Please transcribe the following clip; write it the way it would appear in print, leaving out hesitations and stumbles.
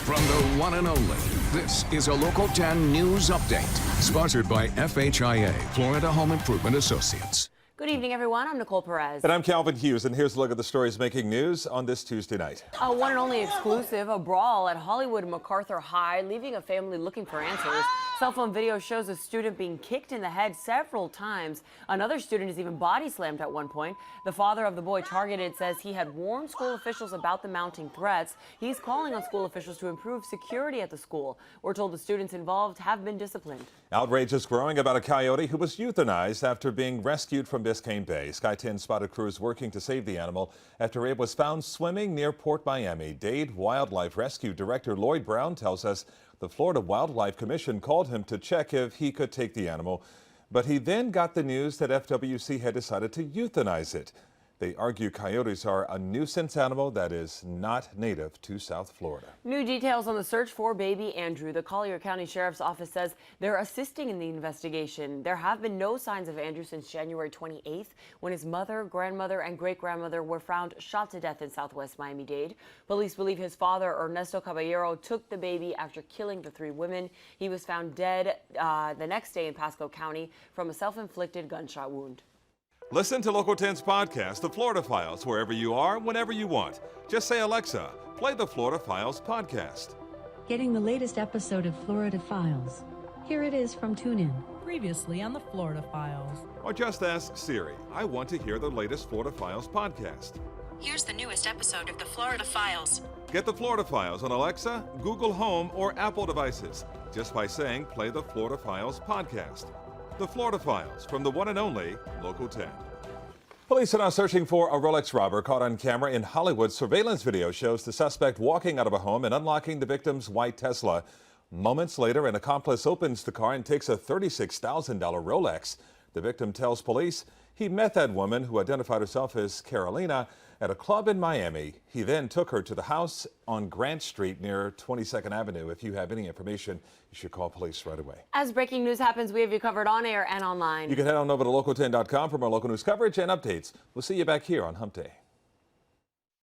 From the one and only, this is a Local 10 News Update, sponsored by FHIA, Florida Home Improvement Associates. Good evening, everyone. I'm Nicole Perez. And I'm Calvin Hughes, and here's a look at the stories making news on this Tuesday night. A one and only exclusive, a brawl at Hollywood MacArthur High, leaving a family looking for answers. Cell phone video shows a student being kicked in the head several times. Another student is even body slammed at one point. The father of the boy targeted says he had warned school officials about the mounting threats. He's calling on school officials to improve security at the school. We're told the students involved have been disciplined. Outrage is growing about a coyote who was euthanized after being rescued from Biscayne Bay. Sky 10 spotted crews working to save the animal after it was found swimming near Port Miami. Dade Wildlife Rescue Director Lloyd Brown tells us the Florida Wildlife Commission called him to check if he could take the animal, but he then got the news that FWC had decided to euthanize it. They argue coyotes are a nuisance animal that is not native to South Florida. New details on the search for baby Andrew. The Collier County Sheriff's Office says they're assisting in the investigation. There have been no signs of Andrew since January 28th, when his mother, grandmother, and great-grandmother were found shot to death in Southwest Miami-Dade. Police believe his father, Ernesto Caballero, took the baby after killing the three women. He was found dead the next day in Pasco County from a self-inflicted gunshot wound. Listen to Local 10's podcast, The Florida Files, wherever you are, whenever you want. Just say, Alexa, play the Florida Files podcast. Getting the latest episode of Florida Files. Here it is from TuneIn. Previously on the Florida Files. Or just ask Siri, I want to hear the latest Florida Files podcast. Here's the newest episode of the Florida Files. Get the Florida Files on Alexa, Google Home, or Apple devices just by saying play the Florida Files podcast. The Florida Files from the one and only Local 10. Police are now searching for a Rolex robber caught on camera in Hollywood. Surveillance video shows the suspect walking out of a home and unlocking the victim's white Tesla. Moments later, an accomplice opens the car and takes a $36,000 Rolex. The victim tells police he met that woman, who identified herself as Carolina, at a club in Miami. He then took her to the house on Grant Street near 22nd Avenue. If you have any information, you should call police right away. As breaking news happens, we have you covered on air and online. You can head on over to local10.com for more local news coverage and updates. We'll see you back here on Hump Day.